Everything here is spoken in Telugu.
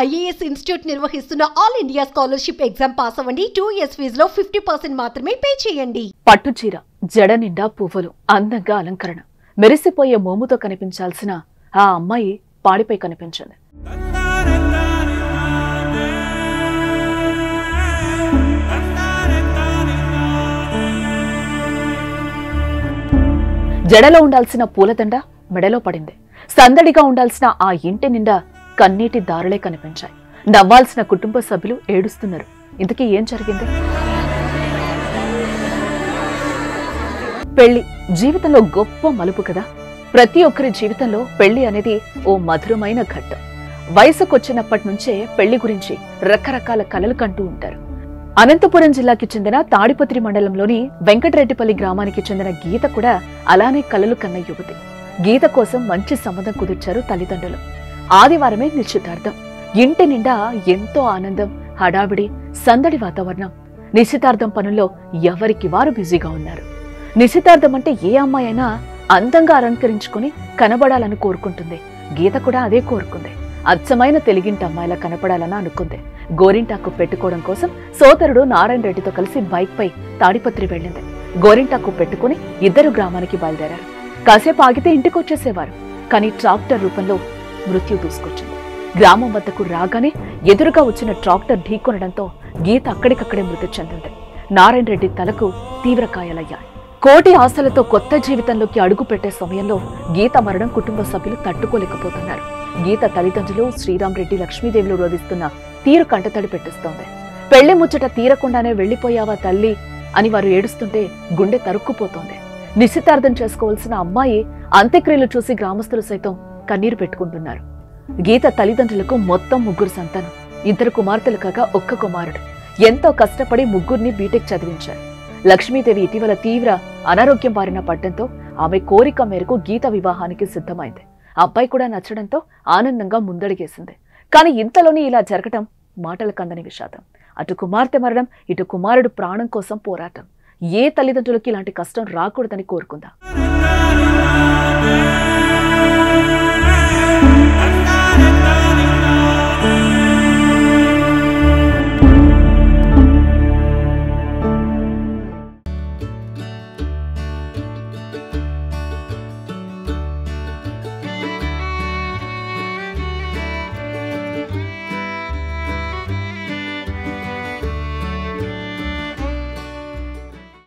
IAS ఇన్స్టిట్యూట్ నిర్వహిస్తున్న all India scholarship exam pass అవ్వండి. 2 years ఫీజులో 50% మాత్రమే పే చేయండి. పట్టు చీర, జడ నిండా పువ్వులు, అందంగా అలంకరణ, మెరిసిపోయే మోముతో కనిపించాల్సిన ఆ అమ్మాయి పాడిపై కనిపించింది. జడలో ఉండాల్సిన పూలదండ మెడలో పడింది. సందడిగా ఉండాల్సిన ఆ ఇంటి నిండా కన్నీటి దారులే కనిపించాయి. నవ్వాల్సిన కుటుంబ సభ్యులు ఏడుస్తున్నారు. ఇంతకీ ఏం జరిగింది? పెళ్లి జీవితంలో గొప్ప మలుపు కదా. ప్రతి ఒక్కరి జీవితంలో పెళ్లి అనేది ఓ మధురమైన ఘట్టం. వయసుకొచ్చినప్పటి నుంచే పెళ్లి గురించి రకరకాల కలలు కంటూ ఉంటారు. అనంతపురం జిల్లాకి చెందిన తాడిపత్రి మండలంలోని వెంకటరెడ్డిపల్లి గ్రామానికి చెందిన గీత కూడా అలానే కలలు కన్న యువతి. గీత కోసం మంచి సంబంధం కుదిర్చారు తల్లిదండ్రులు. ఆదివారమే నిశ్చితార్థం. ఇంటి నిండా ఎంతో ఆనందం, హడావిడి, సందడి వాతావరణం. నిశ్చితార్థం పనుల్లో ఎవరికి వారు బిజీగా ఉన్నారు. నిశ్చితార్థం అంటే ఏ అమ్మాయి అయినా అందంగా అలంకరించుకుని కనబడాలని కోరుకుంటుంది. గీత కూడా అదే కోరుకుంది. అచ్చమైన తెలుగింటి అమ్మాయిలా కనపడాలని అనుకుంది. గోరింటాకు పెట్టుకోవడం కోసం సోదరుడు నారాయణ రెడ్డితో కలిసి బైక్ పై తాడిపత్రి వెళ్ళింది. గోరింటాకు పెట్టుకుని ఇద్దరు గ్రామానికి బయలుదేరారు. కాసేపు ఆగితే ఇంటికొచ్చేసేవారు. కానీ ట్రాక్టర్ రూపంలో మృత్యు దూసుకొచ్చింది. గ్రామం వద్దకు రాగానే ఎదురుగా వచ్చిన ట్రాక్టర్ ఢీకొనడంతో గీత అక్కడికక్కడే మృతి చెందింది. నారాయణ రెడ్డి తలకు తీవ్ర గాయాలయ్యాయి. కోటి ఆశలతో కొత్త జీవితంలోకి అడుగు పెట్టే సమయంలో గీత మరణం కుటుంబ సభ్యులు తట్టుకోలేకపోతున్నారు. గీత తల్లిదండ్రులు శ్రీరామ్ రెడ్డి, లక్ష్మీదేవిలు రోధిస్తున్న తీరు కంటతడి పెట్టిస్తోంది. పెళ్లి ముచ్చట తీరకుండానే వెళ్లిపోయావా తల్లి అని వారు ఏడుస్తుంటే గుండె తరుక్కుపోతోంది. నిశ్చితార్థం చేసుకోవాల్సిన అమ్మాయి అంత్యక్రియలు చూసి గ్రామస్తులు సైతం కన్నీరు పెట్టుకుంటున్నారు. గీత తల్లిదండ్రులకు మొత్తం 3 సంతానం. 2 కుమార్తెలు కాగా 1 కుమారుడు. ఎంతో కష్టపడి 3 బీటెక్ చదివించారు. లక్ష్మీదేవి ఇటీవల తీవ్ర అనారోగ్యం బారిన పడ్డంతో ఆమె కోరిక మేరకు గీత వివాహానికి సిద్ధమైంది. అబ్బాయి కూడా నచ్చడంతో ఆనందంగా ముందడిగేసింది. కానీ ఇంతలోనే ఇలా జరగటం మాటల కందని విషాదం. అటు కుమార్తె మరణం, ఇటు కుమారుడు ప్రాణం కోసం పోరాటం. ఏ తల్లిదండ్రులకి ఇలాంటి కష్టం రాకూడదని కోరుకుందాం.